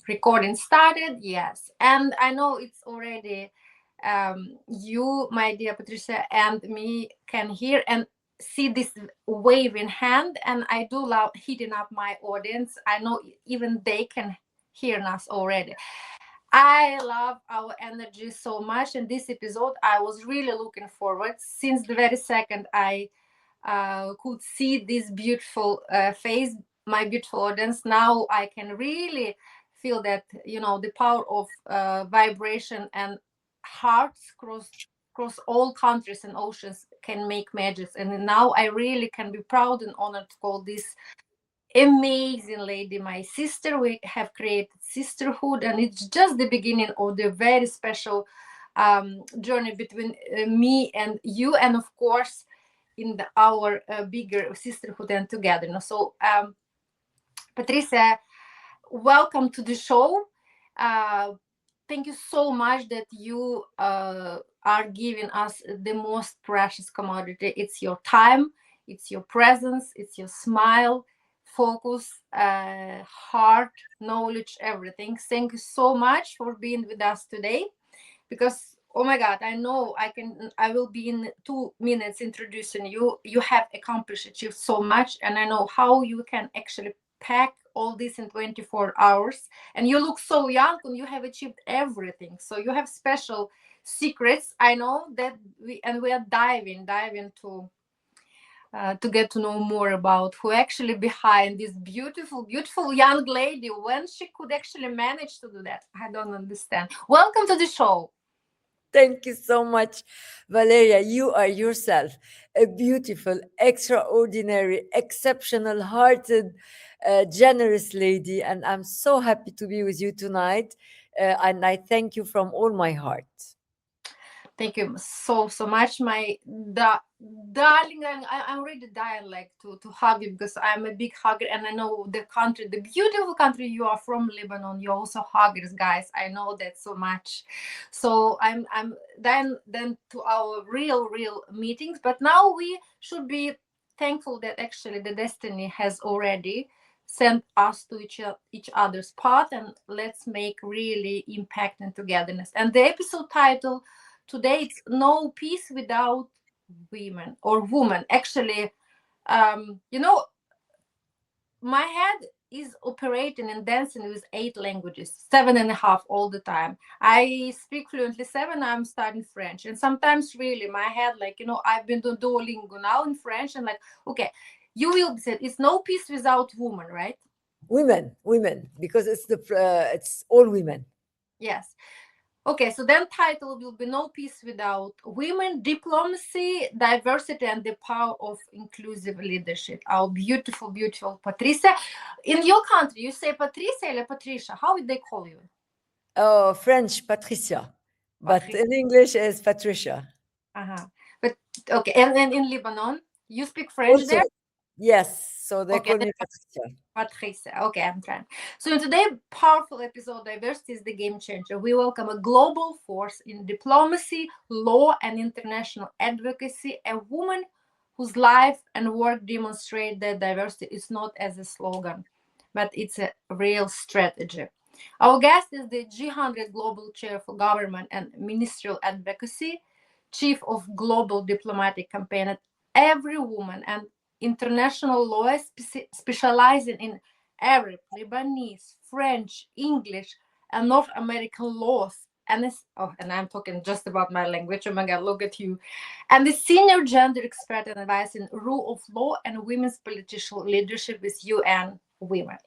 Recording started, yes. And I know it's already you, my dear Patricia, and me can hear and see this waving hand. And I do love hitting up my audience. I know even they can hear us already. I love our energy so much. In this episode, I was really looking forward since the very second I could see this beautiful face, my beautiful audience. Now I can really feel that, the power of vibration and hearts across all countries and oceans can make magic. And now I really can be proud and honored to call this amazing lady my sister. We have created sisterhood, and it's just the beginning of the very special journey between me and you, and of course in our bigger sisterhood and togetherness. So Patricia, welcome to the show. uh, Thank you so much that you are giving us the most precious commodity. It's your time, it's your presence, it's your smile, focus, heart, knowledge, everything. Thank you so much for being with us today. Because oh my God, I know I will be in 2 minutes introducing you. You have accomplished, achieved so much, and I know how you can actually pack all this in 24 hours. And you look so young, and you have achieved everything. So you have special secrets. I know that we are diving to get to know more about who actually behind this beautiful young lady, when she could actually manage to do that. I don't understand. Welcome to the show. Thank you so much, Valeria. You are yourself a beautiful, extraordinary, exceptional hearted, generous lady. And I'm so happy to be with you tonight. And I thank you from all my heart. Thank you so much, my darling. I'm really dying like to hug you, because I'm a big hugger, and I know the country, the beautiful country you are from, Lebanon. You're also huggers, guys. I know that so much. So I'm then to our real meetings. But now we should be thankful that actually the destiny has already sent us to each other's path, and let's make really impact and togetherness. And the episode title today, it's no peace without women or woman. Actually, my head is operating and dancing with 8 languages, seven and a half all the time. I speak fluently seven. I'm studying French, and sometimes really my head, like, I've been doing Duolingo now in French, and like, okay, you will say it's no peace without woman, right? Women, because it's all women. Yes. Okay, so then title will be No Peace Without Women, Diplomacy, Diversity, and the Power of Inclusive Leadership. Our beautiful Patricia. In your country, you say Patricia or Patricia. How would they call you? Oh, French, Patricia. But Patricia. in English, is Patricia. Uh-huh. But okay, and in Lebanon, you speak French Also, there? yes. So they Okay, call me Patricia. Patricia. Okay, I'm trying. So in today's powerful episode, diversity is the game changer. We welcome a global force in diplomacy, law, and international advocacy, a woman whose life and work demonstrate that diversity is not as a slogan, but it's a real strategy. Our guest is the G100 Global Chair for Government and Ministerial Advocacy, Chief of Global Diplomatic Campaign at Every Woman, and international law specializing in Arab, Lebanese, French, English, and North American laws. And I'm talking just about my language. Oh my God, look at you. And the senior gender expert and advice in rule of law and women's political leadership with UN Women.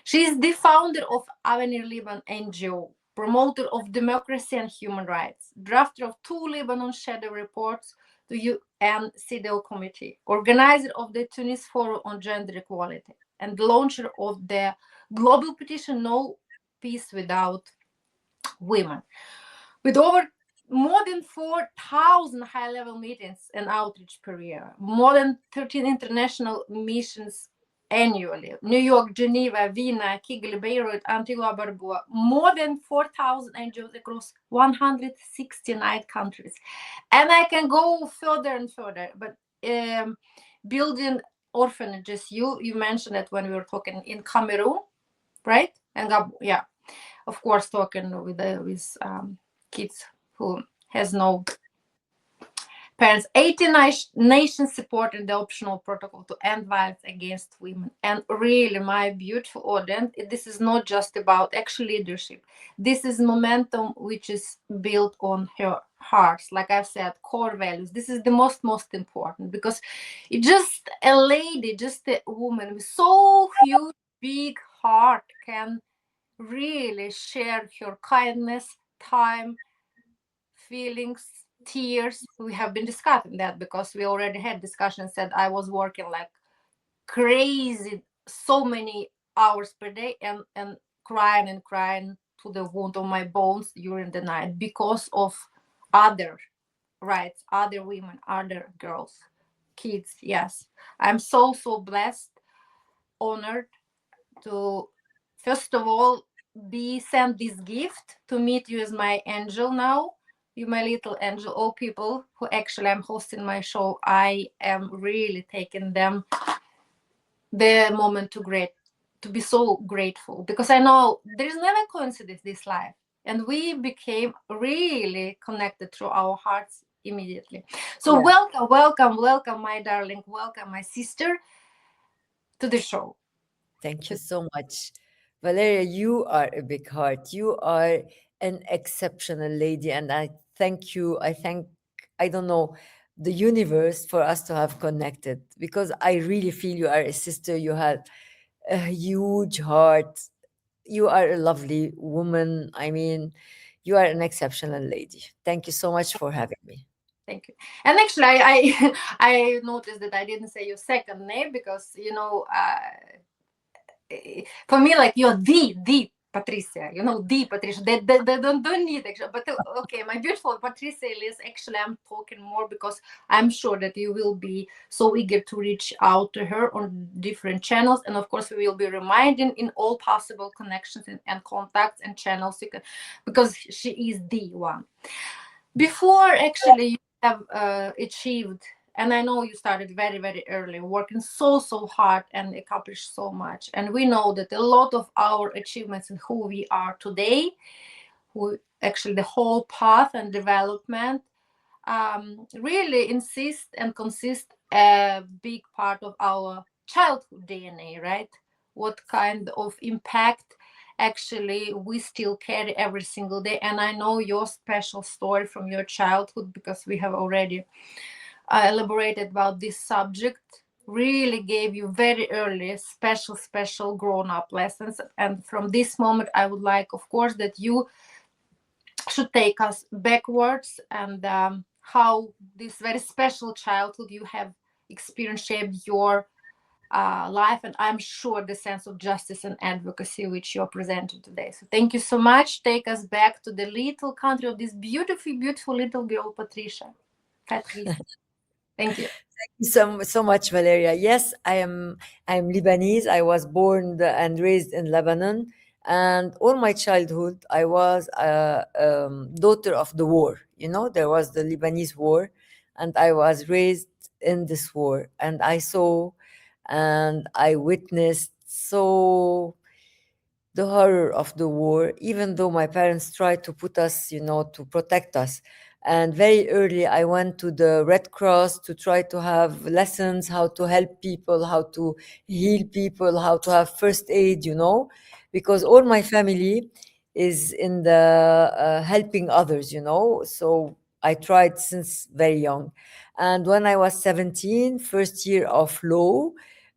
She is the founder of Avenir Lebanon NGO, promoter of democracy and human rights, drafter of 2 Lebanon shadow reports to UN CEDAW Committee, organizer of the Tunis Forum on Gender Equality, and launcher of the global petition No Peace Without Women. With over more than 4,000 high-level meetings and outreach per year, more than 13 international missions annually, New York, Geneva, Vienna, Kigali, Beirut, Antigua, Barbuda, more than 4,000 NGOs across 169 countries. And I can go further and further, but building orphanages, you mentioned it when we were talking in Cameroon, right? And yeah, of course, talking with kids who has no parents. 18 nations supported the optional protocol to end violence against women. And really, my beautiful audience, this is not just about actual leadership. This is momentum which is built on her hearts. Like I've said, core values. This is the most important, because it just a lady, just a woman with so huge, big heart can really share her kindness, time, feelings, tears. We have been discussing that because we already had discussions that I was working like crazy, so many hours per day, and crying and crying to the wound on my bones during the night because of other rights, other women, other girls, kids. Yes, I'm so blessed, honored to first of all be sent this gift to meet you as my angel now. You my little angel. All people who actually I'm hosting my show, I am really taking them the moment to be so grateful, because I know there is never coincidence this life, and we became really connected through our hearts immediately. So Yeah. welcome my darling, welcome my sister to the show. Thank you so much. Valeria, you are a big heart. You are an exceptional lady. And I thank you. I don't know, the universe for us to have connected, because I really feel you are a sister. You have a huge heart. You are a lovely woman. I mean, you are an exceptional lady. Thank you so much for having me. Thank you. And actually, I I noticed that I didn't say your second name, because for me, like, you're the Patricia, the Patricia. They don't need extra. But okay, my beautiful Patricia Elias. Actually, I'm talking more because I'm sure that you will be so eager to reach out to her on different channels, and of course, we will be reminding in all possible connections and contacts and channels you can, because she is the one. Before actually you have achieved, and I know you started very early, working so hard and accomplished so much, and we know that a lot of our achievements and who we are today, who actually the whole path and development, really insist and consist a big part of our childhood DNA, right? What kind of impact actually we still carry every single day. And I know your special story from your childhood, because we have already elaborated about this subject, really gave you very early special grown up lessons. And from this moment, I would like, of course, that you should take us backwards, and how this very special childhood you have experienced shaped your life, and I'm sure the sense of justice and advocacy which you're presenting today. So thank you so much. Take us back to the little country of this beautiful little girl, Patricia. Thank you. So much, Valeria. Yes, I'm Lebanese. I was born and raised in Lebanon, and all my childhood I was a daughter of the war. You know, there was the Lebanese war, and I was raised in this war, and I saw and I witnessed the horror of the war, even though my parents tried to put us, to protect us. And very early, I went to the Red Cross to try to have lessons how to help people, how to heal people, how to have first aid, because all my family is in the helping others, So I tried since very young. And when I was 17, first year of law,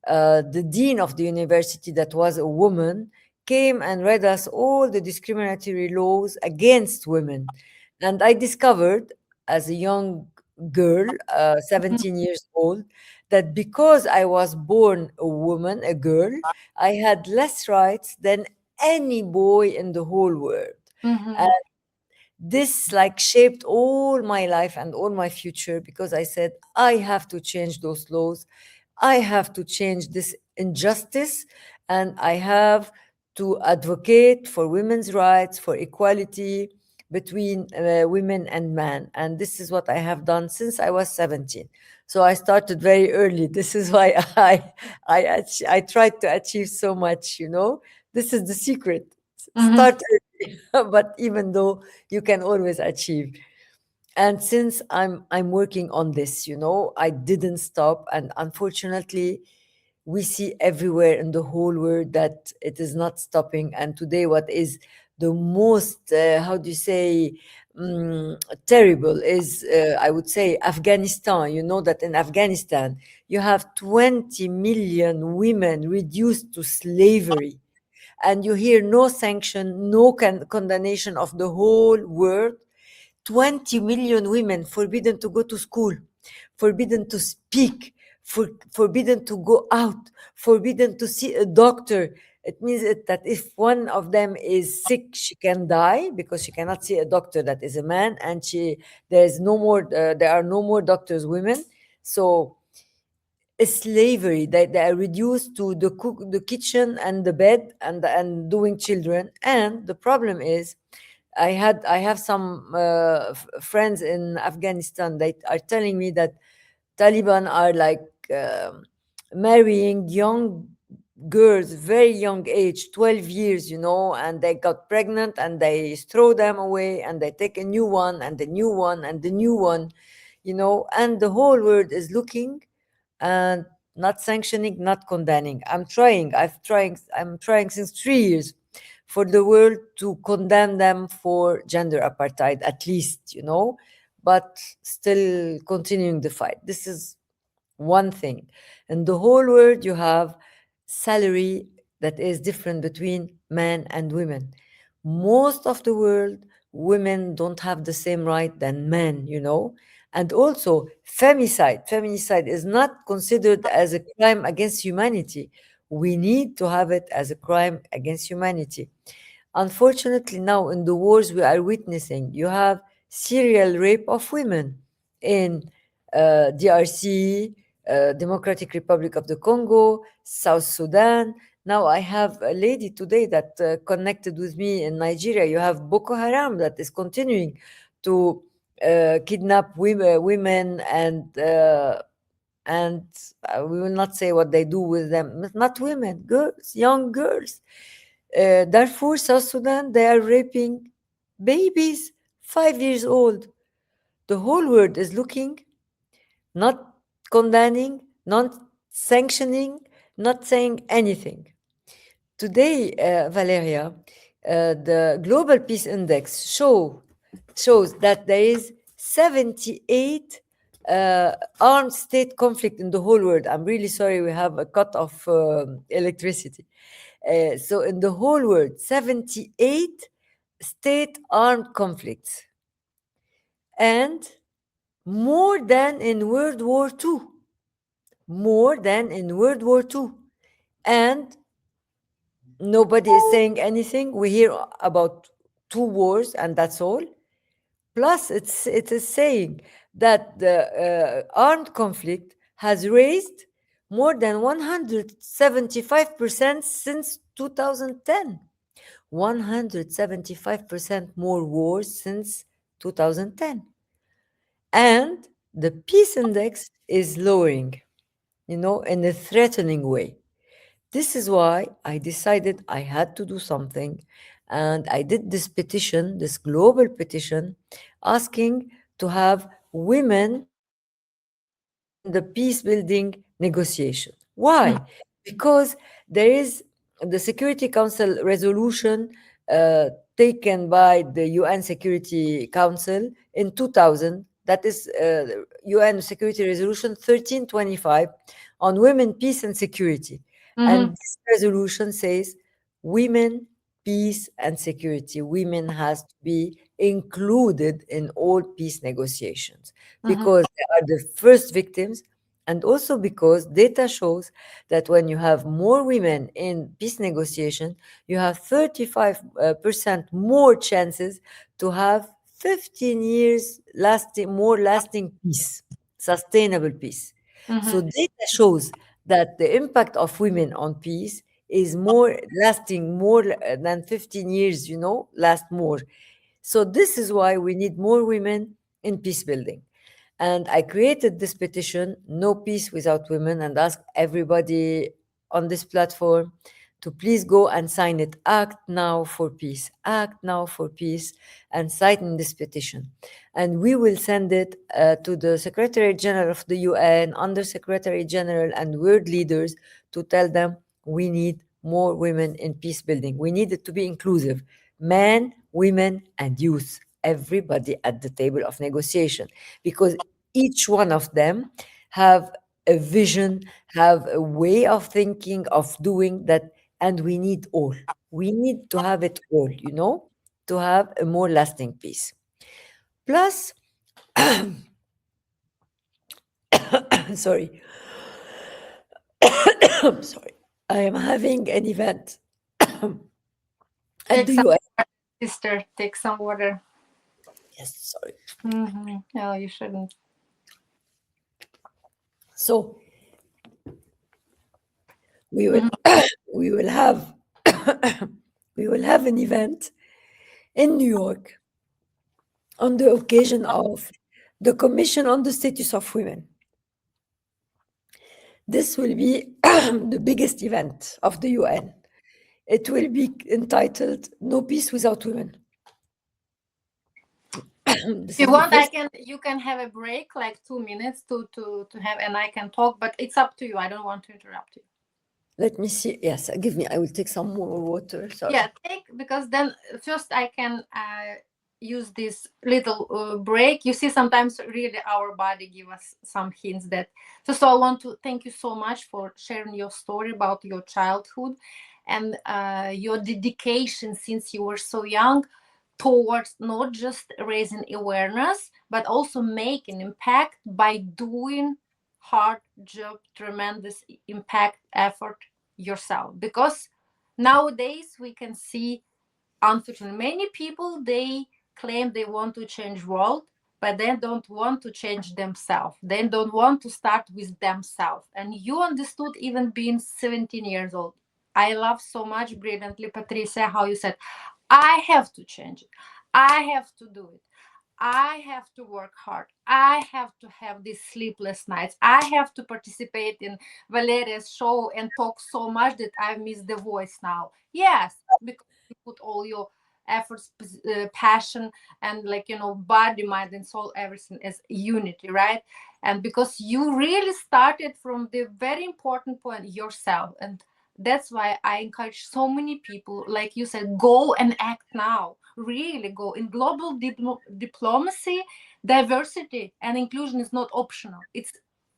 the dean of the university, that was a woman, came and read us all the discriminatory laws against women. And I discovered, as a young girl, 17 years old, that because I was born a woman, a girl, I had less rights than any boy in the whole world. Mm-hmm. This like shaped all my life and all my future, because I said I have to change those laws, I have to change this injustice, and I have to advocate for women's rights, for equality between women and men. And this is what I have done since I was 17. So I started very early. This is why I tried to achieve so much, This is the secret. Mm-hmm. Start early, but even though you can always achieve. And since I'm working on this, I didn't stop, and unfortunately we see everywhere in the whole world that it is not stopping. And today, what is the most, how do you say, terrible is, I would say, Afghanistan. You know that in Afghanistan you have 20 million women reduced to slavery, and you hear no sanction, no condemnation of the whole world. 20 million women forbidden to go to school, forbidden to speak, forbidden to go out, forbidden to see a doctor. It means that if one of them is sick, she can die because she cannot see a doctor that is a man, and there are no more doctors women. So slavery, they are reduced to the kitchen and the bed, and doing children. And the problem is, I have some friends in Afghanistan. They are telling me that Taliban are like marrying young girls, very young age, 12 years, and they got pregnant and they throw them away and they take a new one and the new one and the new one, and the whole world is looking and not sanctioning, not condemning. I'm trying since 3 years for the world to condemn them for gender apartheid, at least, but still continuing the fight. This is one thing. In the whole world, you have salary that is different between men and women. Most of the world, women don't have the same right than men, and also femicide. Feminicide is not considered as a crime against humanity. We need to have it as a crime against humanity. Unfortunately, now in the wars we are witnessing, you have serial rape of women in DRC, Democratic Republic of the Congo, South Sudan. Now I have a lady today that connected with me in Nigeria. You have Boko Haram that is continuing to kidnap women, and we will not say what they do with them. Not women, girls, young girls. Darfur, South Sudan, they are raping babies, 5 years old. The whole world is looking, not condemning, not sanctioning, not saying anything. Today, Valeria, the Global Peace Index shows that there is 78 armed state conflict in the whole world. I'm really sorry, we have a cut of electricity. So in the whole world, 78 state armed conflicts, and more than in World War II. More than in World War II. And nobody is saying anything. We hear about two wars, and that's all. Plus, it is saying that the armed conflict has raised more than 175% since 2010. 175% more wars since 2010. And the peace index is lowering, in a threatening way. This is why I decided I had to do something. And I did this petition, this global petition, asking to have women in the peace building negotiation. Why? Because there is the Security Council resolution uh, taken by the UN Security Council in 2000. That is UN Security Resolution 1325 on women, peace, and security. Mm-hmm. And this resolution says women, peace, and security. Women has to be included in all peace negotiations Mm-hmm. because they are the first victims, and also because data shows that when you have more women in peace negotiation, you have 35% more chances to have 15 years lasting peace, sustainable peace. So Mm-hmm. data shows that the impact of women on peace is more lasting, more than 15 years, last more. So this is why we need more women in peace building. And I created this petition, No Peace Without Women, and asked everybody on this platform to please go and sign it. Act now for peace. Act now for peace, and sign this petition. And we will send it to the Secretary General of the UN, Under Secretary General, and world leaders to tell them we need more women in peace building. We need it to be inclusive. Men, women, and youth. Everybody at the table of negotiation, because each one of them have a vision, have a way of thinking, of doing that, and we need all. We need to have it all, to have a more lasting peace. Plus, sorry, I'm sorry, I am having an event at Take the some UN. sister, take some water. Yes, sorry. No, you shouldn't. So we will we will have we will have an event in New York on the occasion of the Commission on the Status of Women. This will be the biggest event of the UN. It will be entitled No Peace Without Women. This If you is the want, first. you can have a break, like 2 minutes to have, and I can talk, but it's up to you. I don't want to interrupt you. Let me see. Yes, give me. I will take some more water. Sorry. Yeah, because then first I can use this little break. You see, sometimes really our body give us some hints that. So I want to thank you so much for sharing your story about your childhood and your dedication since you were so young towards not just raising awareness but also making impact by doing hard job, tremendous impact effort yourself. Because nowadays we can see, unfortunately, many people, they claim they want to change world, but they don't want to change themselves. They don't want to start with themselves. And you understood even being 17 years old. I love so much brilliantly, Patricia, how you said, I have to change it. I have to do it. I have to work hard. I have to have these sleepless nights. I have to participate in Valeria's show and talk so much that I miss the voice now. Yes, because you put all your efforts, passion, and body, mind, and soul, everything as unity, right? And because you really started from the very important point yourself. And that's why I encourage so many people, like you said, go and act now. Really go. In global diplomacy, diversity and inclusion is not optional. It's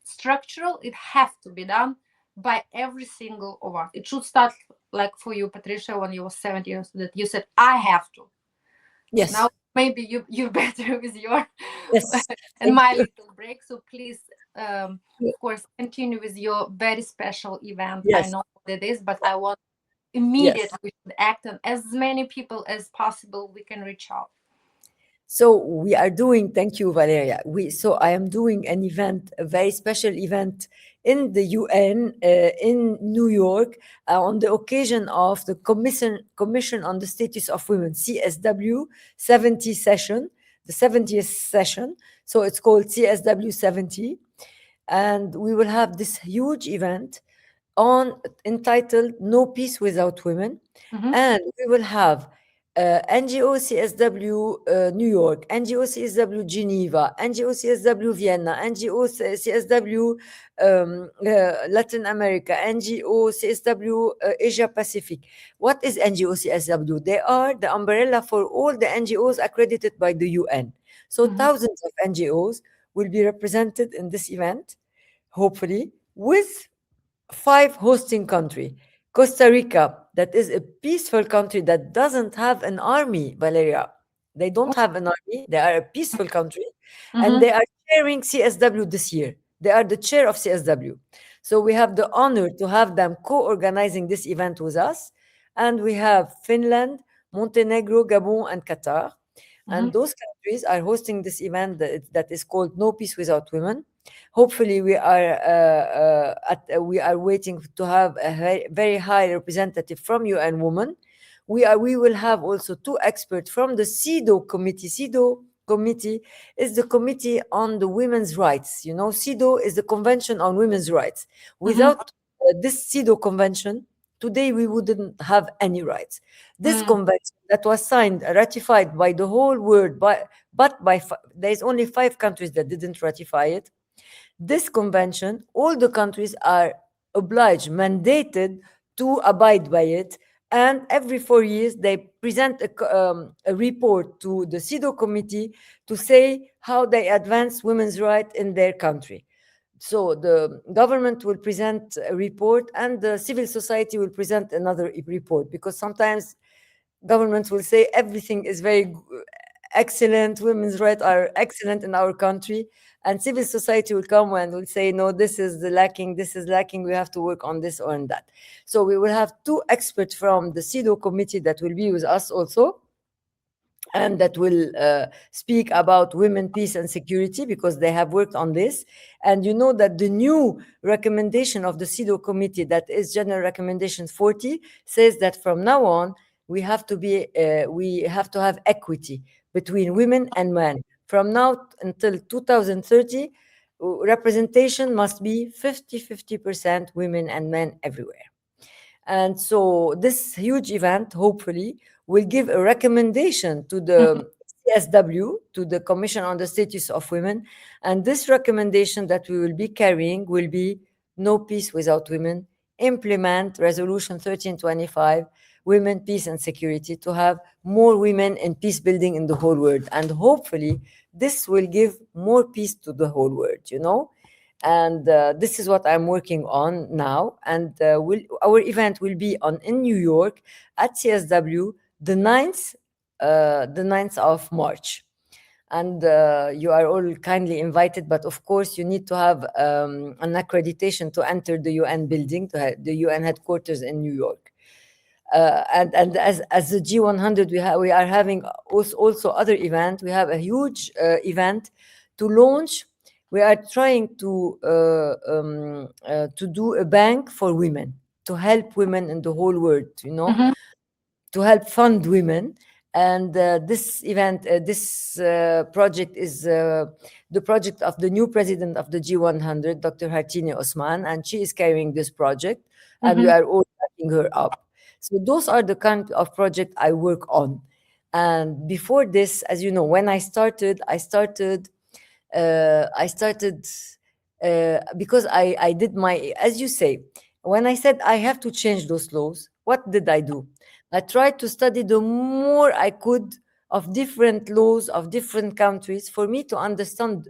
structural. It has to be done by every single of us. It should start like for you, Patricia, when you were 70 years, that you said, I have to. Yes. Now maybe you're better with your Yes. and my you. little break. So please, of course, continue with your very special event. I Yes. know what it is, but I want Yes. immediately we should act on as many people as possible we can reach out. So we are doing, thank you, Valeria. So I am doing an event, a very special event in the UN in New York on the occasion of the Commission on the Status of Women, CSW 70 session, the 70th session. So it's called CSW 70. And we will have this huge event entitled No Peace Without Women. And we will have NGO CSW New York, NGO CSW Geneva, NGO CSW Vienna, NGO CSW Latin America, NGO CSW Asia Pacific. What is NGO CSW? They are the umbrella for all the NGOs accredited by the UN. So thousands of NGOs will be represented in this event, hopefully, with 5 hosting country. Costa Rica, that is a peaceful country that doesn't have an army, Valeria. They don't have an army. They are a peaceful country. And they are chairing CSW this year. They are the chair of CSW. So we have the honor to have them co-organizing this event with us. And we have Finland, Montenegro, Gabon, and Qatar. And those countries are hosting this event that is called No Peace Without Women. Hopefully, we are waiting to have a very high representative from UN Women. We will have also 2 experts from the CEDAW committee. CEDAW committee is the committee on the women's rights. CEDAW is the Convention on Women's Rights. Without this CEDAW convention, today we wouldn't have any rights. This Mm. convention that was signed, ratified by the whole world, but there's only 5 countries that didn't ratify it. This convention, all the countries are obliged, mandated to abide by it. And every 4 years, they present a report to the CEDAW committee to say how they advance women's rights in their country. So the government will present a report and the civil society will present another report, because sometimes governments will say everything is excellent, women's rights are excellent in our country, and civil society will come and will say no, this is the lacking, this is lacking, we have to work on this or on that. So we will have 2 experts from the CEDAW committee that will be with us also, and that will speak about women, peace, and security, because they have worked on this. And you know that the new recommendation of the CEDAW committee, that is General Recommendation 40, says that from now on we have to have equity between women and men. From now until 2030, representation must be 50-50% women and men everywhere. And so this huge event, hopefully, will give a recommendation to the CSW, to the Commission on the Status of Women. And this recommendation that we will be carrying will be no peace without women, implement Resolution 1325, women, peace, and security, to have more women in peace building in the whole world. And hopefully, this will give more peace to the whole world. And this is what I'm working on now. And our event will be on in New York at CSW the 9th of March. And you are all kindly invited, but of course you need to have an accreditation to enter the UN building, the UN headquarters in New York. And as the G100, we are having also other events. We have a huge event to launch. We are trying to do a bank for women, to help women in the whole world, Mhm. to help fund women. And this project is the project of the new president of the G100, Dr. Hartini Osman, and she is carrying this project, and we Mhm. are all backing her up. So those are the kind of project I work on. And before this, as you know, when I started because I did my, as you say, when I said I have to change those laws, what did I do? I tried to study the more I could of different laws of different countries for me to understand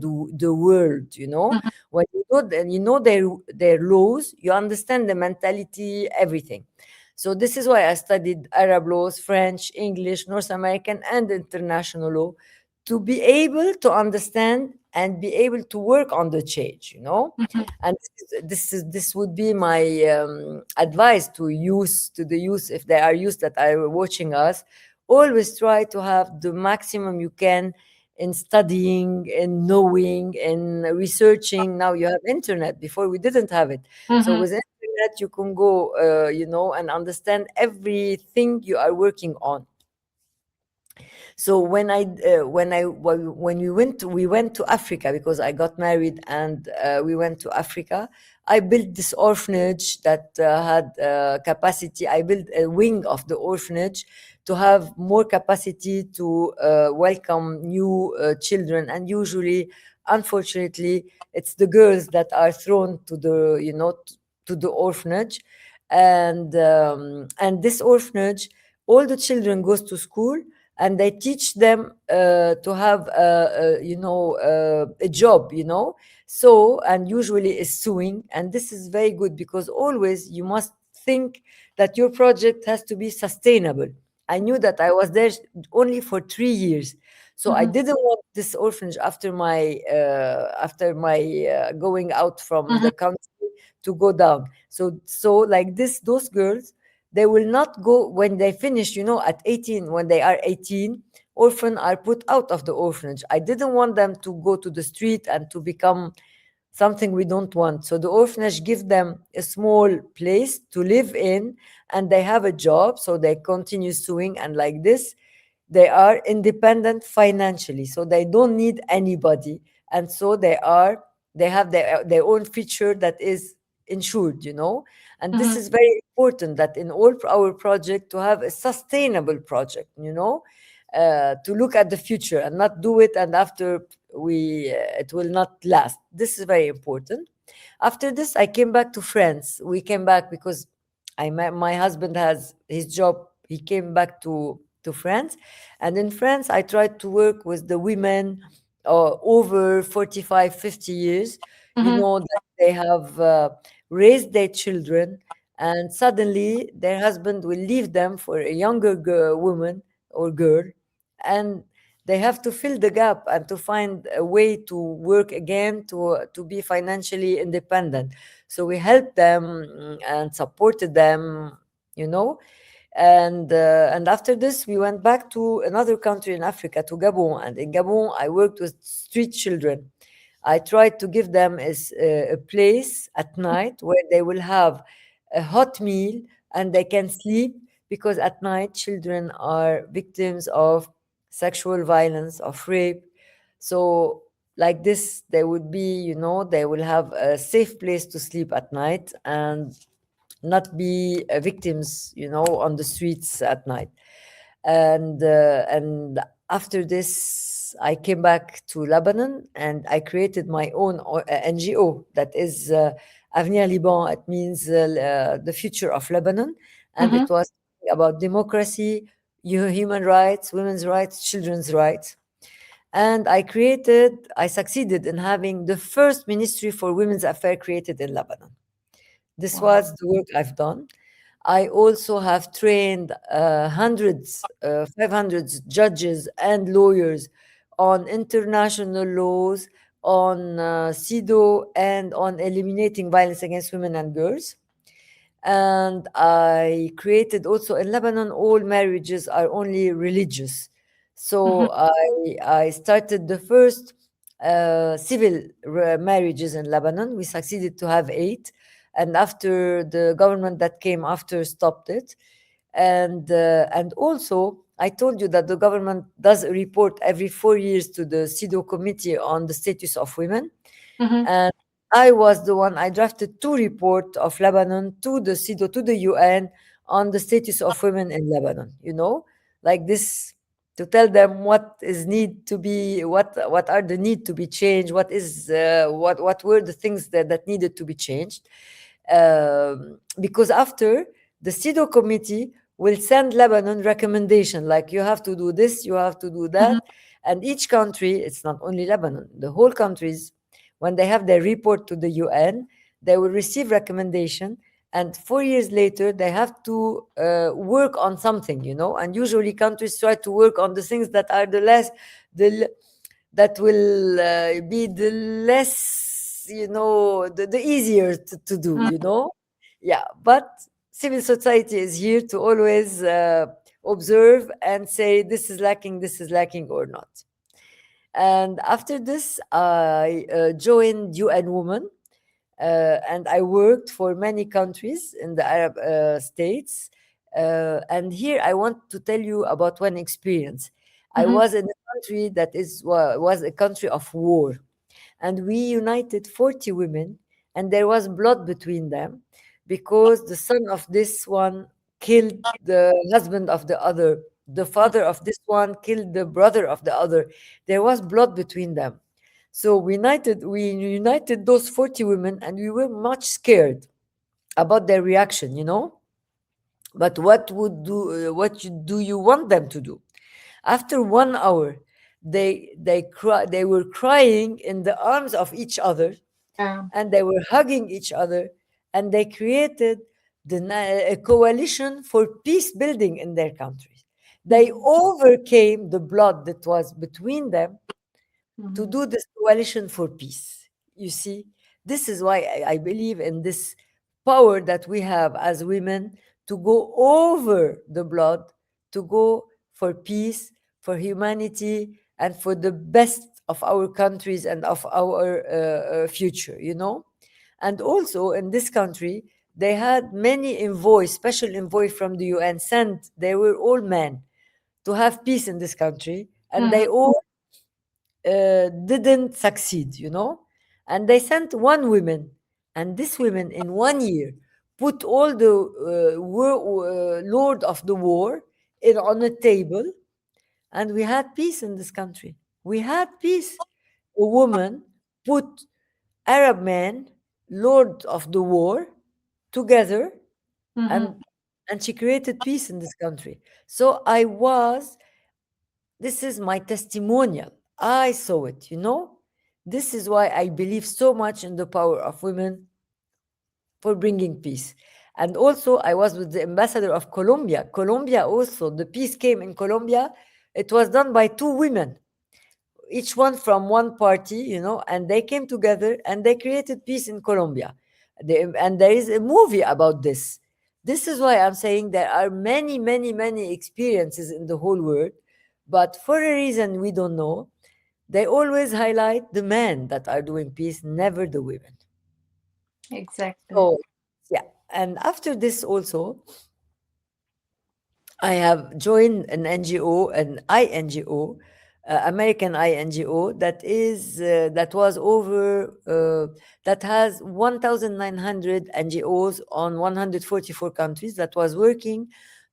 the world. Mhm. When you know their laws, you understand the mentality, everything. So this is why I studied Arab laws, French, English, North American, and international law, to be able to understand and be able to work on the change. Mhm. And this would be my advice to the youth, if they are youth that are watching us. Always try to have the maximum you can in studying, in knowing, in researching. Now you have internet. Before we didn't have it. So Mhm. with internet you can go and understand everything you are working on. So when we went to Africa, because I got married, and we went to Africa. I built this orphanage that had capacity. I built a wing of the orphanage to have more capacity to welcome new children. And usually, unfortunately, it's the girls that are thrown to the orphanage. And this orphanage, all the children goes to school, and they teach them to have a job. So, and usually is sewing. And this is very good, because always you must think that your project has to be sustainable. I knew that I was there only for 3 years, so I Mhm. didn't want this orphanage after my going out from Mhm. the country to go down. So like this, those girls, they will not go when they finish, at 18. When they are 18, orphan are put out of the orphanage. I didn't want them to go to the street and to become something we don't want. So the orphanage give them a small place to live in, and they have a job, so they continue sewing. And like this, they are independent financially, so they don't need anybody. And so they have their own future that is insured. And this Mhm. is very important, that in all our project to have a sustainable project, to look at the future and not do it and after it will not last. This is very important. After this, I came back to France. We came back because my husband has his job. He came back to France, and in France, I tried to work with the women over 45, 50 years. Mhm. That they have raised their children, and suddenly their husband will leave them for a younger woman or girl, and they have to fill the gap and to find a way to work again to be financially independent. So we helped them, and supported them, you know and after this we went back to another country in Africa, to Gabon. And in Gabon I worked with street children. I tried to give them a place at night where they will have a hot meal and they can sleep, because at night children are victims of sexual violence, of rape. So, like this, they would be, they will have a safe place to sleep at night and not be victims, on the streets at night. And after this, I came back to Lebanon and I created my own NGO, that is Avenir Liban. It means the future of Lebanon, and Mhm. it was about democracy, human rights, women's rights, children's rights. And I succeeded in having the first ministry for women's affairs created in Lebanon. This Wow. was the work I've done. I also have trained hundreds, 500 judges and lawyers on international laws, on CEDAW, and on eliminating violence against women and girls. And I created also in Lebanon, all marriages are only religious. Mhm. So I started the first civil marriages in Lebanon. We succeeded to have 8, and after the government that came after stopped it. And also I told you that the government does a report every 4 years to the CEDAW committee on the status of women. Mhm. And I was the one, I drafted 2 reports of Lebanon to the CEDAW, to the UN, on the status of women in Lebanon, like this, to tell them what are the need to be changed, what were the things that needed to be changed. Because after, the CEDAW committee will send Lebanon recommendation, like you have to do this, you have to do that. Mhm. And each country, it's not only Lebanon, the whole countries, when they have their report to the UN, they will receive recommendation, and 4 years later they have to work on something, and usually countries try to work on the things that are the that will be the less, the easier to do, Mhm. yeah. But civil society is here to always observe and say this is lacking, this is lacking or not. And after this, I joined UN Women, and I worked for many countries in the Arab states. And here I want to tell you about one experience. I Mhm. was in a country that was a country of war, and we united 40 women, and there was blood between them, because the son of this one killed the husband of the other, the father of this one killed the brother of the other. There was blood between them. So we united those 40 women, and we were much scared about their reaction, but do you want them to do? After 1 hour, they were crying in the arms of each other, Yeah. and they were hugging each other, and they created a coalition for peace building in their countries. They Mhm. overcame the blood that was between them to Mhm. do this coalition for peace. You see, this is why I believe in this power that we have as women, to go over the blood, to go for peace, for humanity, and for the best of our countries and of our future, And also in this country, they had many envoys, special envoys from the UN sent. They were all men to have peace in this country, and Mhm. they all didn't succeed, and they sent one woman, and this woman in 1 year put all the lord of the war in on a table, and we had peace in this country. We had peace. A woman put Arab men, lord of the war, together, Mm-hmm. and she created peace in this country. So I was, this is my testimonial. I saw it, you know? This is why I believe so much in the power of women for bringing peace. And also, I was with the ambassador of Colombia. Colombia also, the peace came in Colombia. It was done by two women, each one from one party, you know, and they came together and they created peace in Colombia. And there is a movie about this. This is why I'm saying there are many, many, many experiences in the whole world, but for a reason we don't know, they always highlight the men that are doing peace, never the women. Exactly. So, yeah. And after this, also, I have joined an NGO, an INGO, American INGO that was over that has 1,900 NGOs on 144 countries, that was working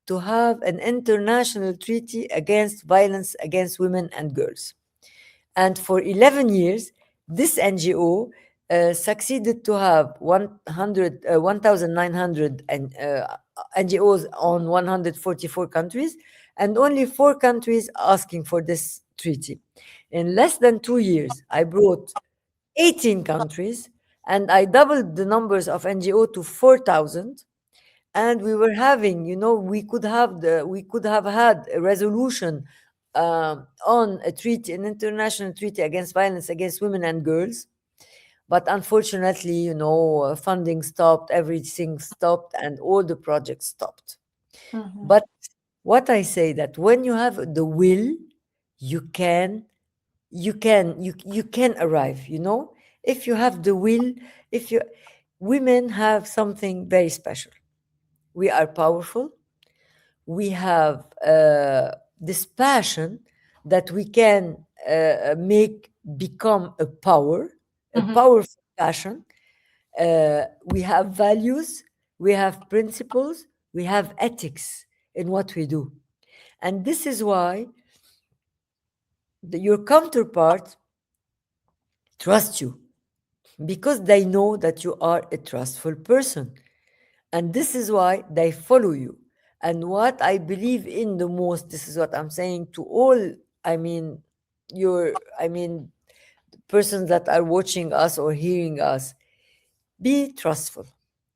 to have an international treaty against violence against women and girls. And for 11 years, this NGO succeeded to have 1,900 NGOs on 144 countries, and only four countries asking for this treaty. In less than 2 years, I brought 18 countries, and I doubled the numbers of NGO to 4,000. And we were having, you know, we could have had a resolution on a treaty, an international treaty against violence against women and girls, but unfortunately, you know, funding stopped, everything stopped, and all the projects stopped. Mm-hmm. But what I say, that when you have the will, you can, you can arrive, you know. If you have the will, if you, women have something very special. We are powerful. We have this passion that we can make become a Mm-hmm. powerful passion. We have values, we have principles, we have ethics in what we do. And this is why your counterpart trusts you, because they know that you are a trustful person. And this is why they follow you. And what I believe in the most, this is what I'm saying to all, I mean, I mean, persons that are watching us or hearing us, be trustful,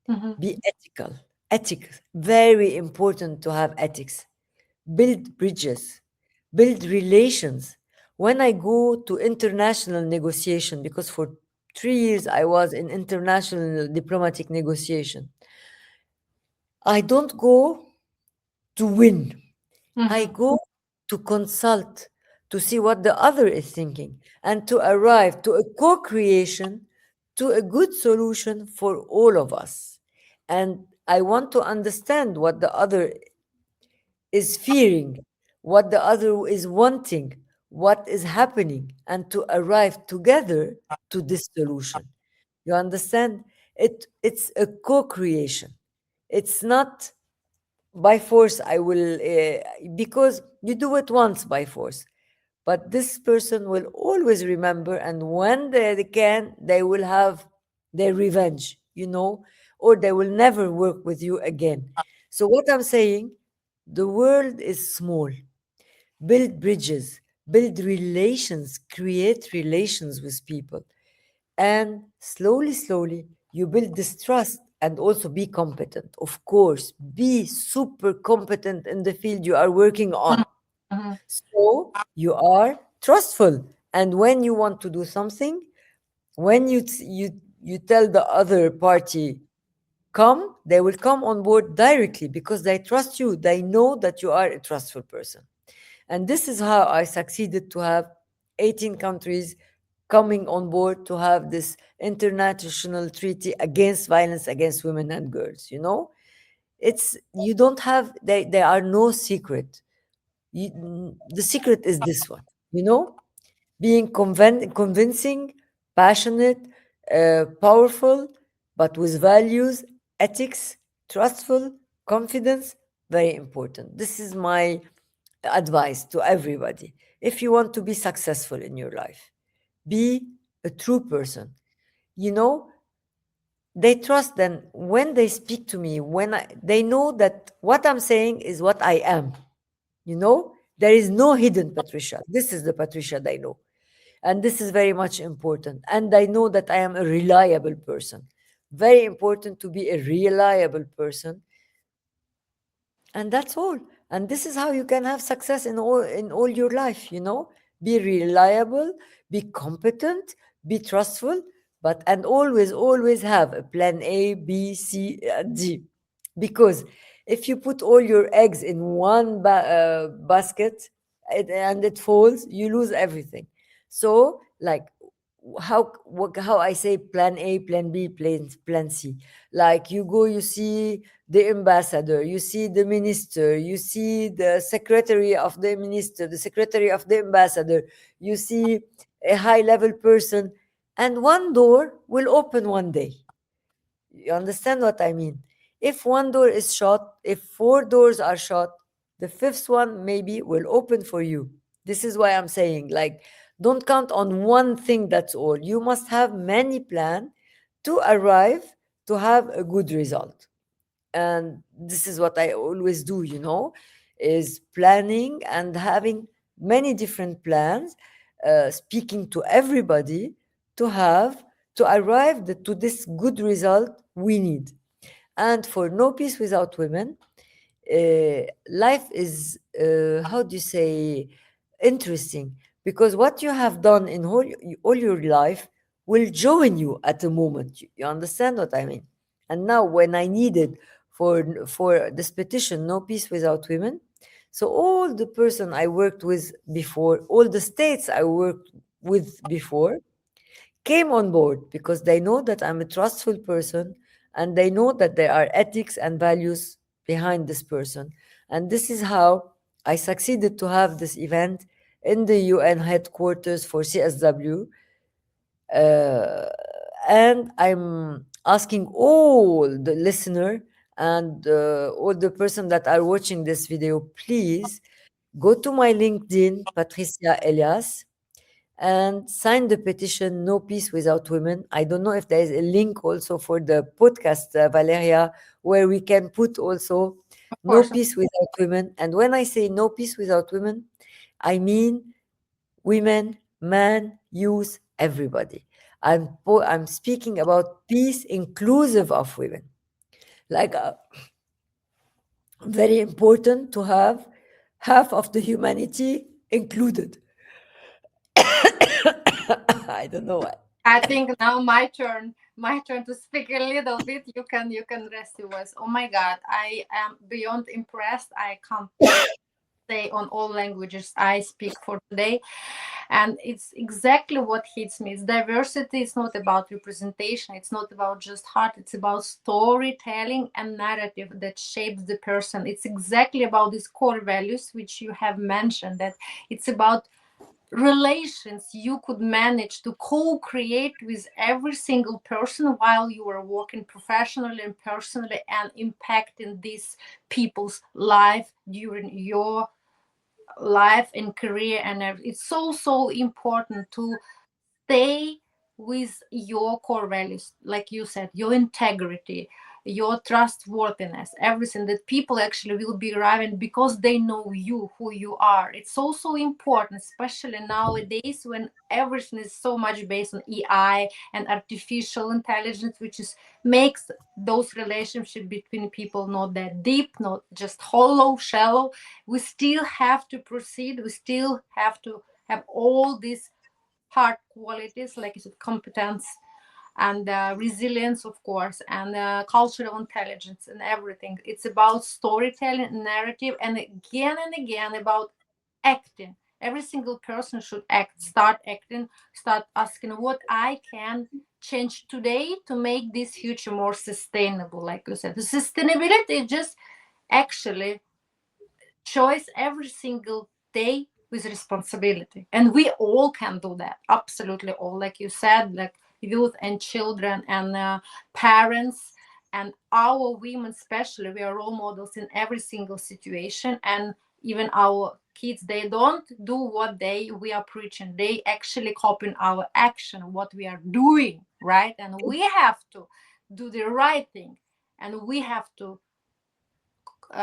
Mm-hmm. be ethical. Ethics, very important to have ethics. Build bridges, build relations. When I go to international negotiation, because for 3 years I was in international diplomatic negotiation, I don't go to win. I Mm-hmm. go to consult, to see what the other is thinking, and to arrive to a co creation, to a good solution for all of us. And I want to understand what the other is fearing, what the other is wanting, what is happening, and to arrive together to this solution. You understand? It's a co creation. It's not by force. I will because you do it once by force, but this person will always remember, and when they can, they will have their revenge, you know, or they will never work with you again. So what I'm saying, the world is small. Build bridges, build relations, create relations with people, and slowly, slowly, you build this trust. And also be competent, of course, be super competent in the field you are working on, Mm-hmm. so you are trustful. And when you want to do something, when you tell the other party come, they will come on board directly, because they trust you, they know that you are a trustful person. And this is how I succeeded to have 18 countries coming on board to have this international treaty against violence against women and girls. You know, it's, you don't have, there are no secret. The secret is this one, you know, being convincing, passionate, powerful, but with values, ethics, trustful, confidence, very important. This is my advice to everybody. If you want to be successful in your life, be a true person. You know, they trust then when they speak to me, they know that what I'm saying is what I am. You know, there is no hidden Patricia. This is the Patricia they know. And this is very much important. And I know that I am a reliable person. Very important to be a reliable person, and that's all. And this is how you can have success in all your life. Be reliable, be competent, be trustful, but and always have a plan A, B, C, D. Because if you put all your eggs in one basket, and it falls, you lose everything. So, like, how I say plan A, plan B, plan C. Like, you go, you see the ambassador, you see the minister, you see the secretary of the minister, the secretary of the ambassador, you see a high level person, and one door will open one day. You understand what I mean? If one door is shut, if four doors are shut, the fifth one maybe will open for you. This is why I'm saying, like, don't count on one thing, that's all. You must have many plans to arrive to have a good result. And this is what I always do, is planning and having many different plans, speaking to everybody to have to arrive to this good result we need. And for No Peace Without Women, life is, how do you say, interesting, because what you have done in all your life will join you at a moment. You understand what I mean? And now, when I needed for this petition, No Peace Without Women, so all the person I worked with before, all the states I worked with before, came on board because they know that I'm a trustful person, and they know that there are ethics and values behind this person. And this is how I succeeded to have this event in the UN headquarters for CSW. Uh, and I'm asking all the listener and all the person that are watching this video, please go to my LinkedIn, Patricia Elias, and sign the petition No Peace Without Women. I don't know if there is a link also for the podcast, Valeria, where we can put also Of No course. Peace Without Women. And when I say No Peace Without Women, I mean women, man, youth, everybody. I'm speaking about peace inclusive of women. Like, very important to have half of the humanity included. I don't know why. I think now my turn to speak a little bit. You can rest your voice. Oh my God, I am beyond impressed. I can't say on all languages I speak for today. And it's exactly what hits me. It's diversity. It's not about representation. It's not about just heart. It's about storytelling and narrative that shapes the person. It's exactly about these core values which you have mentioned, that it's about relations you could manage to co-create with every single person while you are working professionally and personally and impacting these people's life during your life and career. And it's so important to stay with your core values, like you said, your integrity, your trustworthiness, everything, that people actually will be arriving because they know you, who you are. It's also important, especially nowadays when everything is so much based on AI and artificial intelligence, which is makes those relationships between people not that deep, not just hollow, shallow. We still have to proceed. We still have to have all these hard qualities, like you said, competence and resilience, of course, and cultural intelligence and everything. It's about storytelling, narrative, and again about acting. Every single person should act, start acting, start asking what I can change today to make this future more sustainable. Like you said, the sustainability is just actually choice every single day with responsibility, and we all can do that, absolutely all, like you said, like youth and children and parents and our women especially, we are role models in every single situation. And even our kids, they don't do what we are preaching, they actually copy our action, what we are doing, right? And we have to do the right thing, and we have to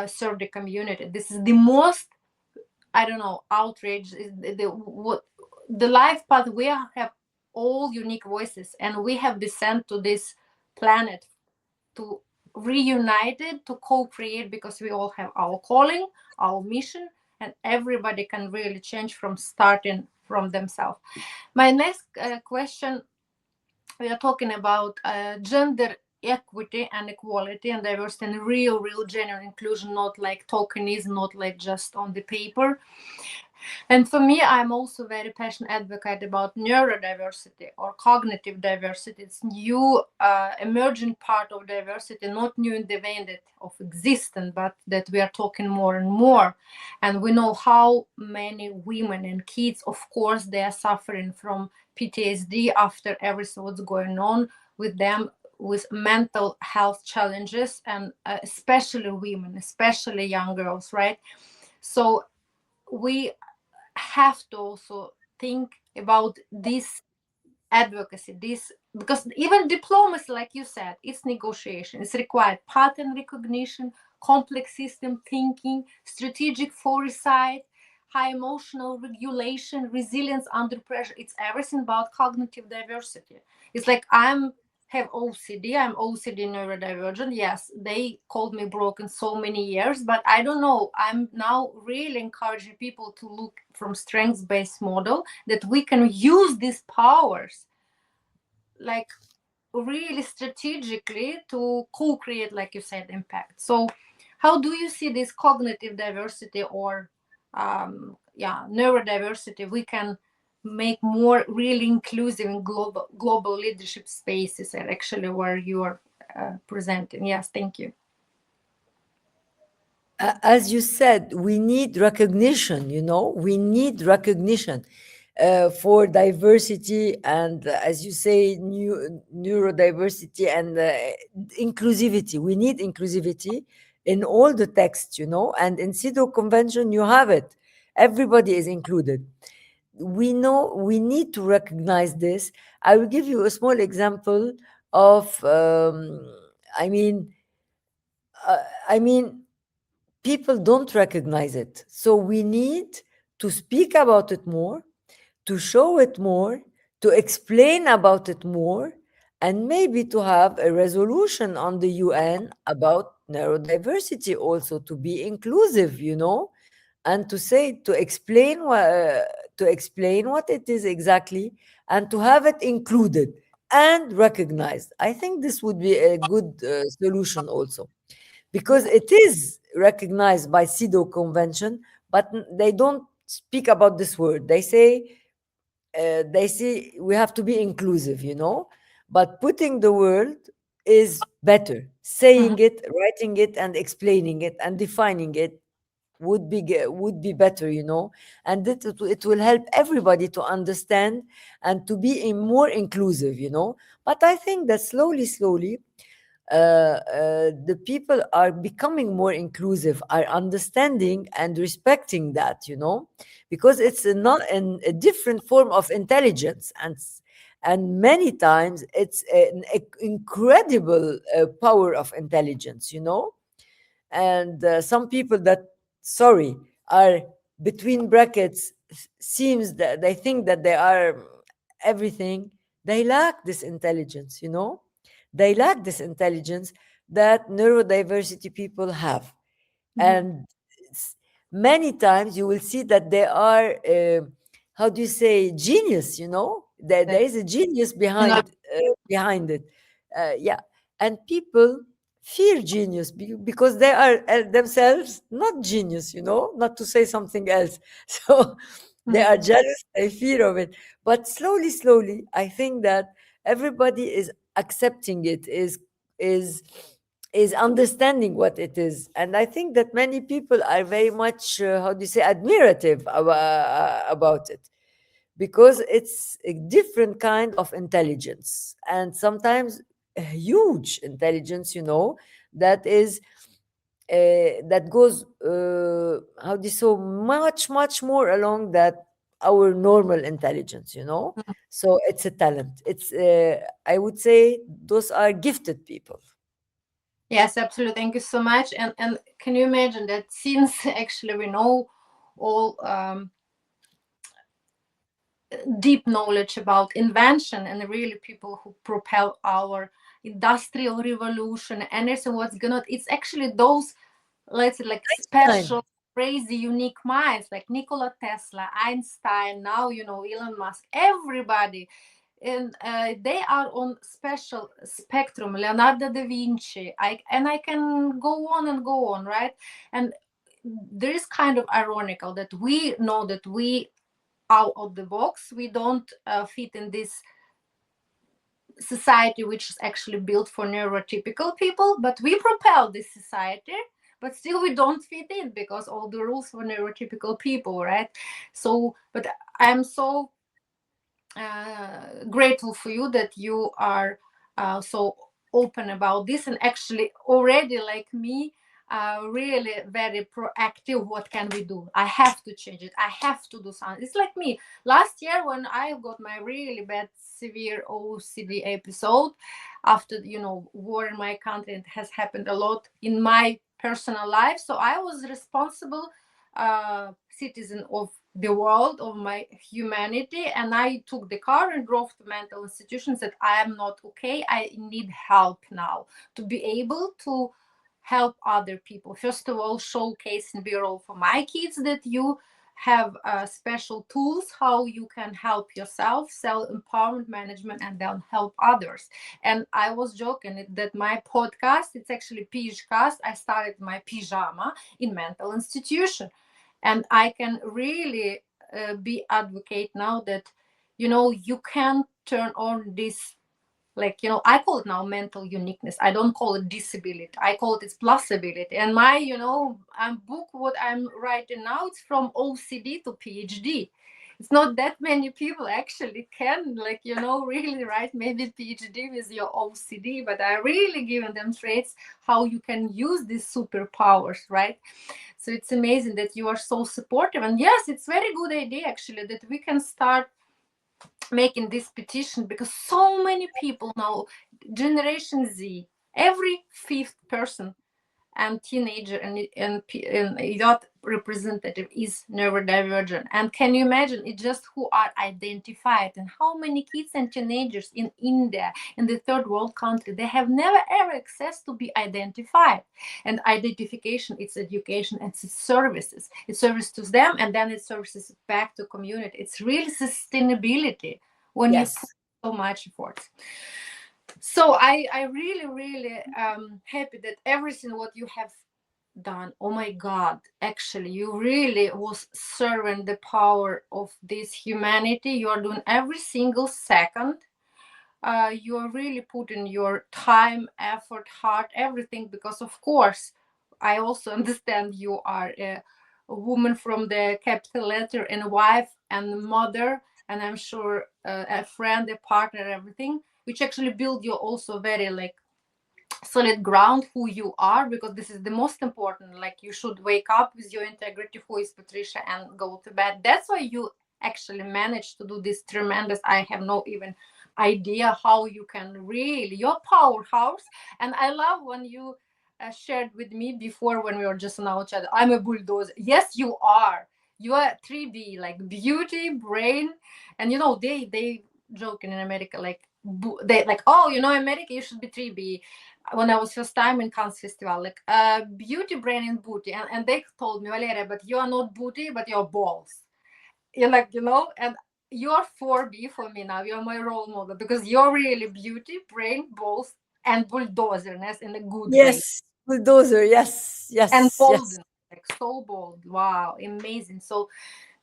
serve the community. This is the most, I don't know, outrage is what the life path. We have all unique voices, and we have been sent to this planet to reunite it, to co-create, because we all have our calling, our mission, and everybody can really change from starting from themselves. My next question, we are talking about gender equity and equality and diversity and real genuine inclusion, not like tokenism, not like just on the paper. And for me, I'm also very passionate advocate about neurodiversity or cognitive diversity. It's new emerging part of diversity, not new in the vein that of existence, but that we are talking more and more. And we know how many women and kids, of course, they are suffering from PTSD after everything what's going on with them, with mental health challenges, and especially women, especially young girls, right? So we have to also think about this advocacy, this, because even diplomacy, like you said, it's negotiation, it's required pattern recognition, complex system thinking, strategic foresight, high emotional regulation, resilience under pressure. It's everything about cognitive diversity. It's like I'm have OCD, I'm OCD neurodivergent. Yes, they called me broken so many years, but I don't know, I'm now really encouraging people to look from strengths based model, that we can use these powers like really strategically to co-create, like you said, impact. So how do you see this cognitive diversity or neurodiversity we can make more really inclusive in global leadership spaces, and actually where you are presenting? Yes, thank you. As you said, we need recognition, we need recognition for diversity and, as you say, neurodiversity and inclusivity. We need inclusivity in all the texts, and in CEDAW Convention, you have it. Everybody is included. We know we need to recognize this. I will give you a small example of, I mean, uh, I mean, people don't recognize it. So we need to speak about it more, to show it more, to explain about it more, and maybe to have a resolution on the UN about neurodiversity also, to be inclusive, and to say, to explain what it is exactly, and to have it included and recognized. I think this would be a good solution also, because it is recognized by CEDAW Convention, but they don't speak about this word. They say we have to be inclusive, but putting the word is better. Mhm. Saying it, writing it, and explaining it and defining it would be better, and it will help everybody to understand and to be more inclusive, But I think that slowly, the people are becoming more inclusive, are understanding and respecting that, because it's not a different form of intelligence, and many times it's an incredible power of intelligence, and some people that, sorry, are between brackets, seems that they think that they are everything. They lack this intelligence, they lack this intelligence that neurodiversity people have. Mhm. And s- many times you will see that they are, how do you say, genius, there is a genius No. behind it. Yeah. And people fear genius because they are themselves not genius, not to say something else. So they are Mhm. jealous, they fear of it. But slowly, I think that everybody is accepting it, is understanding what it is. And I think that many people are very much, how do you say, admirative about it, because it's a different kind of intelligence. And sometimes a huge intelligence, that is that goes how do you so much more along that our normal intelligence. So it's a talent. It's I would say those are gifted people. Yes, absolutely. Thank you so much. And can you imagine that since actually we know all deep knowledge about invention and really people who propel our industrial revolution and everything what's gonna, it's actually those, let's say, like Fine. special crazy unique minds like Nikola Tesla, Einstein, now Elon Musk, everybody. And they are on special spectrum, Leonardo da Vinci. I can go on and go on, right? And there is kind of ironical that we know that we out of the box, we don't fit in this society which is actually built for neurotypical people, but we propel this society, but still we don't fit in because all the rules for neurotypical people, right? So but I'm so grateful for you that you are so open about this, and actually already like me, really very proactive. What can we do? I have to change it. I have to do something. It's like me last year when I got my really bad severe OCD episode after war in my country. It has happened a lot in my personal life, so I was responsible citizen of the world, of my humanity, and I took the car and drove to mental institutions that I am not okay. I need help now to be able to help other people. First of all, showcase and be a role for my kids that you have special tools how you can help yourself, self empowerment management, and then help others. And I was joking that my podcast, it's actually Pijcast. I started my pajama in mental institution, and I can really be advocate now that you can turn on this, like I call it now mental uniqueness. I don't call it disability, I call it its plus ability. And my book what I'm writing now, it's from OCD to PhD. It's not that many people actually can really write maybe PhD with your OCD, but I really given them traits how you can use these superpowers, right? So it's amazing that you are so supportive. And yes, it's very good idea actually that we can start making this petition, because so many people now, Generation Z, every fifth person and teenager and youth representative is neurodivergent. And can you imagine it just who are identified, and how many kids and teenagers in India, in the third world country, they have never ever access to be identified. And identification, it's education, and it's services. It serves to them, and then it services back to community. It's really sustainability when you put Yes. so much effort. So I really really happy that everything what you have done, oh my god, actually you really was serving the power of this humanity. You are doing every single second. You are really putting your time, effort, heart, everything, because of course I also understand you are a woman from the capital letter, and a wife and mother, and I'm sure a friend, a partner, everything, which actually build you also very like solid ground who you are, because this is the most important. Like you should wake up with your integrity, who is Patricia, and go to bed. That's why you actually managed to do this tremendous, I have no even idea how you can really, your powerhouse. And I love when you shared with me before when we were just on each other, I'm a bulldozer. Yes, you are. You are 3B, like beauty, brain, and they joking in America, like they like, oh, America, you should be 3B. When I was first time in Cannes Festival, like beauty, brain, and booty, and they told me, Valeria, but you are not booty, but you're balls. You're like, and you're 4B for me now. You're my role model, because you're really beauty, brain, balls, and bulldozerness in a good way, Yes. Bulldozer. Yes. and Yes. Yes. boldness, like so bold. Wow, amazing. So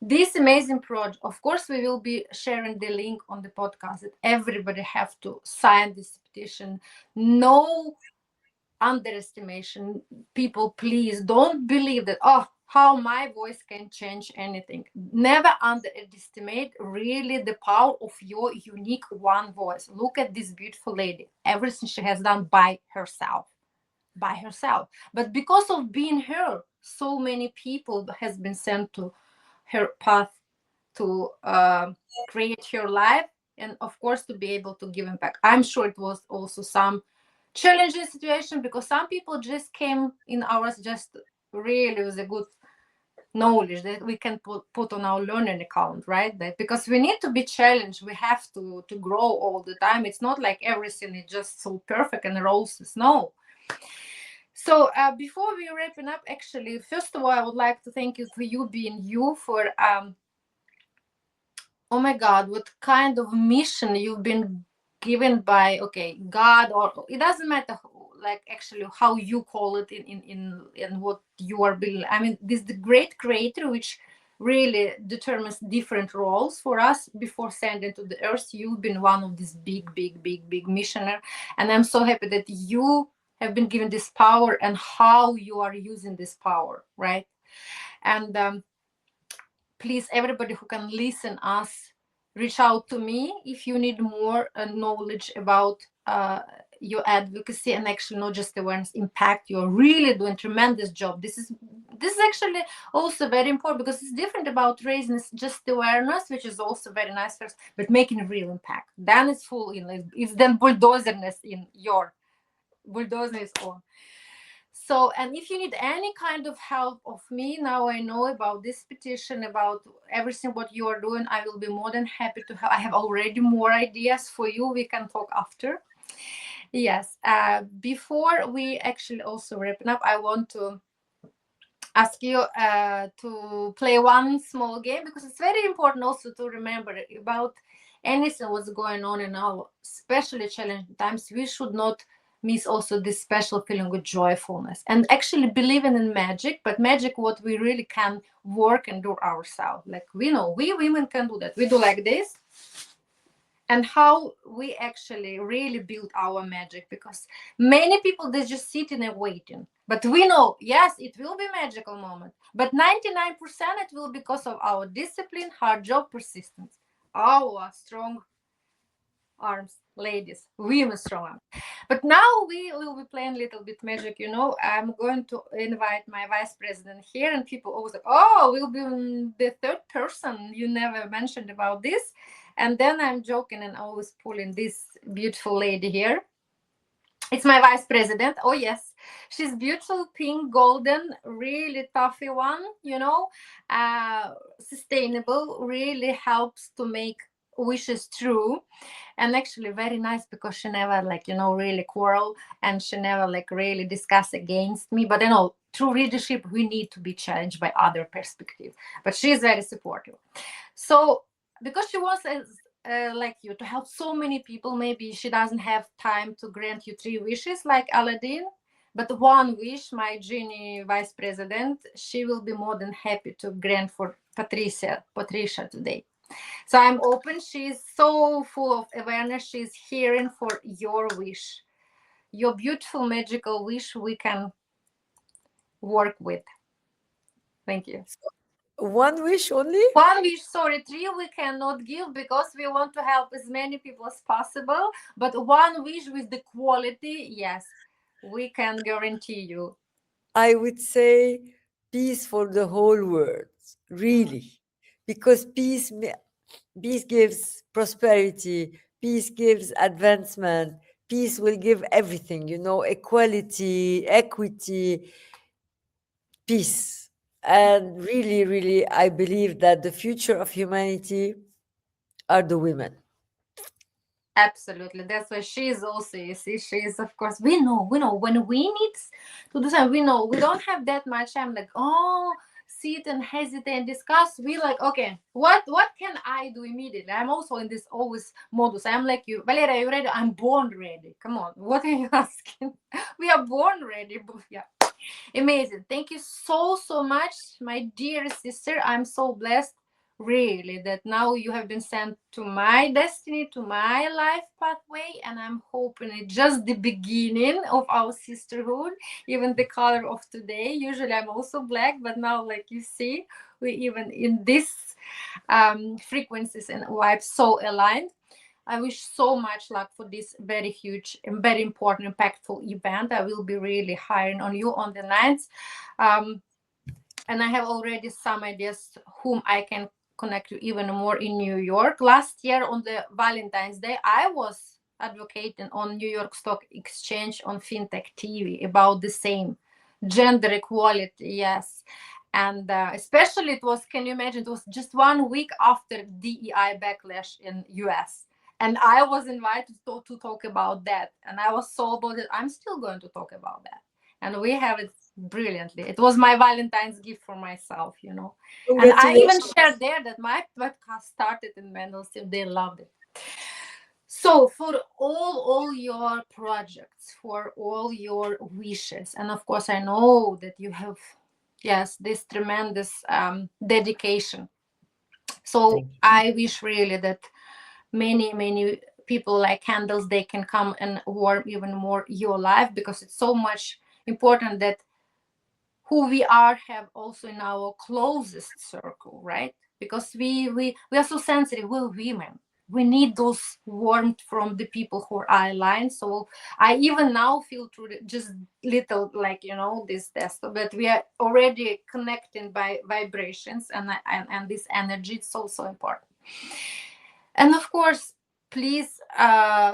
this amazing project, of course we will be sharing the link on the podcast, that everybody have to sign this petition. No underestimation, people, please don't believe that, oh, how my voice can change anything. Never underestimate really the power of your unique one voice. Look at this beautiful lady. Everything she has done by herself. By herself. But because of being her, so many people has been sent to her path to create her life, and of course to be able to give impact. I'm sure it was also some challenging situation, because some people just came in ours just really with a good knowledge that we can put on our learning account, right? That because we need to be challenged, we have to grow all the time. It's not like everything is just so perfect and roses. No. So before we wrapping up, actually, first of all, I would like to thank you for you being you, for oh my God, what kind of mission you've been given by, okay, God, or it doesn't matter like actually how you call it in what you are building. I mean, this the great creator which really determines different roles for us before sending to the earth. You've been one of these big missioner, and I'm so happy that you have been given this power and how you are using this power, right? And please, everybody who can listen us, reach out to me if you need more knowledge about your advocacy, and actually not just awareness, impact. You're really doing tremendous job. This is actually also very important, because it's different about raising just awareness, which is also very nice first, but making a real impact. Then it's full in, it's then bulldozerness in your bulldozer is on. So, and if you need any kind of help of me, now I know about this petition, about everything what you are doing, I will be more than happy to help. I have already more ideas for you. We can talk after. Yes. Before we actually also wrapping up, I want to ask you to play one small game, because it's very important also to remember about anything what's going on in our especially challenging times. We should not miss also this special feeling with joyfulness and actually believing in magic, but magic what we really can work and do ourselves. Like we know we women can do that. We do like this, and how we actually really build our magic, because many people they just sitting and waiting, but we know, yes, it will be magical moment, but 99% it will because of our discipline, hard job, persistence, our strong arms, ladies, women strong arms. But now we will be playing a little bit magic. I'm going to invite my vice president here, and people always like, oh, we'll be the third person you never mentioned about this. And then I'm joking and always pulling this beautiful lady here. It's my vice president. Oh yes, she's beautiful, pink, golden, really toughy one. Sustainable, really helps to make wishes true, and actually very nice, because she never really quarrel, and she never really discuss against me. But through leadership we need to be challenged by other perspectives, but she is very supportive. So because she wants like you to help so many people, maybe she doesn't have time to grant you 3 wishes like Aladdin, but one wish, my Genie vice president, she will be more than happy to grant for Patricia today. So I'm open. She's so full of awareness. She's hearing for your wish, your beautiful magical wish we can work with. Thank you. One wish only? One wish, sorry, 3 we cannot give, because we want to help as many people as possible. But one wish with the quality, yes, we can guarantee you. I would say peace for the whole world, really, because peace gives prosperity, peace gives advancement, peace will give everything, equality, equity, peace. And really, really, I believe that the future of humanity are the women. Absolutely. That's why she is also, you see, she is, of course, we know when we need to do something, we know we don't have that much time, like, oh, sit and hesitate and discuss. We like, okay, what can I do immediately? I'm also in this always modus. I'm like you, Valeria, are you ready? I'm born ready. Come on, what are you asking? We are born ready. Yeah. Amazing. Thank you so much, my dear sister. I'm so blessed really that now you have been sent to my destiny, to my life pathway, and I'm hoping it's just the beginning of our sisterhood. Even the color of today, usually I'm also black, but now, like you see, we even in this frequencies and vibes so aligned. I wish so much luck for this very huge and very important, impactful event. I will be really hiring on you on the 9th. Um, and I have already some ideas whom I can connect you even more in New York. Last year on the Valentine's Day, I was advocating on New York Stock Exchange on FinTech TV about the same gender equality. Yes. And especially it was, can you imagine, it was just 1 week after DEI backlash in US. And I was invited to talk about that. And I was so bold that I'm still going to talk about that. And we have it brilliantly. It was my Valentine's gift for myself, you know. And I even Congratulations. shared there that my podcast started in Mendelssohn. They loved it. So for all your projects, for all your wishes, and of course I know that you have, yes, this tremendous dedication. So Thank you. I wish really that many people like candles, they can come and warm even more your life, because it's so much important that who we are have also in our closest circle, right? Because we are so sensitive, we're women, we need those warmth from the people who are aligned. So I even now feel through just little, like, you know, this test, but we are already connecting by vibrations, and this energy, it's so important. And of course, please,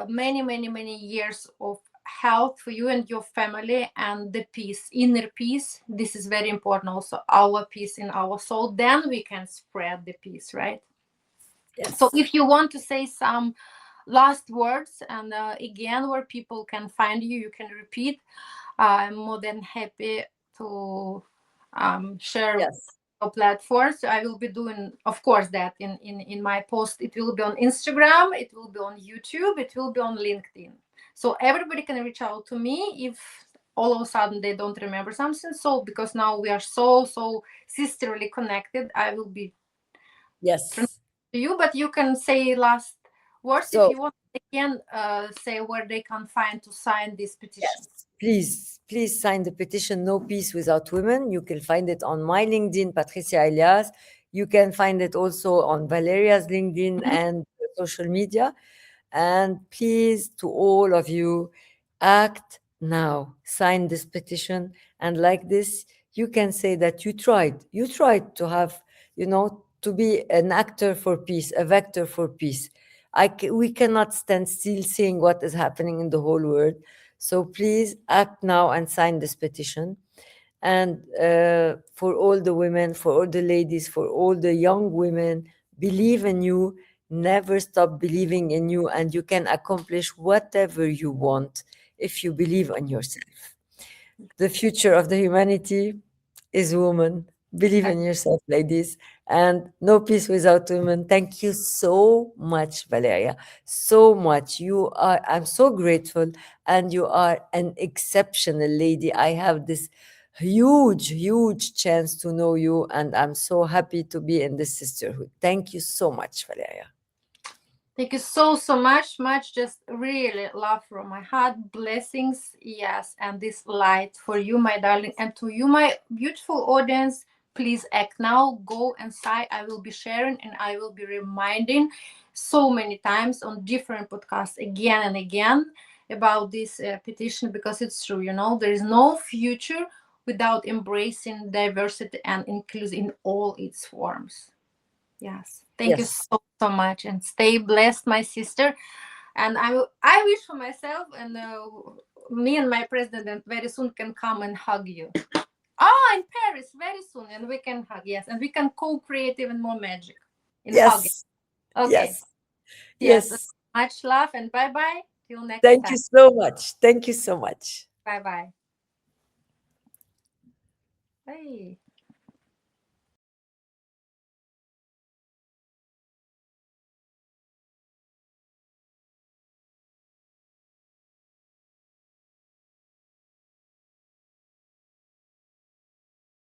many years of health for you and your family, and the peace, inner peace. This is very important also, our peace in our soul. Then we can spread the peace, right? So Yes. if you want to say some last words, and again, where people can find you, you can repeat. I'm more than happy to share Yes. platforms. So I will be doing, of course, that in my post. It will be on Instagram, it will be on YouTube, it will be on LinkedIn. So everybody can reach out to me if all of a sudden they don't remember something. So because now we are so sisterly connected, I will be Yes. to you, but you can say last words if So, you want. Again, say where they can find to sign this petition. yes, please sign the petition No Peace Without Women. You can find it on my LinkedIn, Patricia Elias. You can find it also on Valeria's LinkedIn Mhm. and social media. And please, to all of you, act now. Sign this petition. And like this, you can say that you tried. You tried to have, to be an actor for peace, a vector for peace. We cannot stand still seeing what is happening in the whole world. So please act now and sign this petition. And for all the women, for all the ladies, for all the young women, believe in you. Never stop believing in you, and you can accomplish whatever you want if you believe in yourself. The future of the humanity is woman. Believe in yourself, ladies. And no peace without women. Thank you so much, Valeria. So much. I'm so grateful. And you are an exceptional lady. I have this huge chance to know you. And I'm so happy to be in this sisterhood. Thank you so much, Valeria. Thank you so much. Just really love from my heart. Blessings, yes, and this light for you, my darling, and to you, my beautiful audience. Please act now. Go inside. I will be sharing and I will be reminding so many times on different podcasts again and again about this petition, because it's true. You know, there is no future without embracing diversity and inclusion in all its forms. Yes. Thank you Yes. so much, and stay blessed, my sister. And I wish for myself, and me and my president very soon can come and hug you. Oh, in Paris very soon, and we can hug. Yes, and we can co-create even more magic in hugging. Yes. Okay. Yes. Yes. Yes. Much love, and bye bye. Till next Thank time. you so much. Thank you so much. Bye bye. Bye.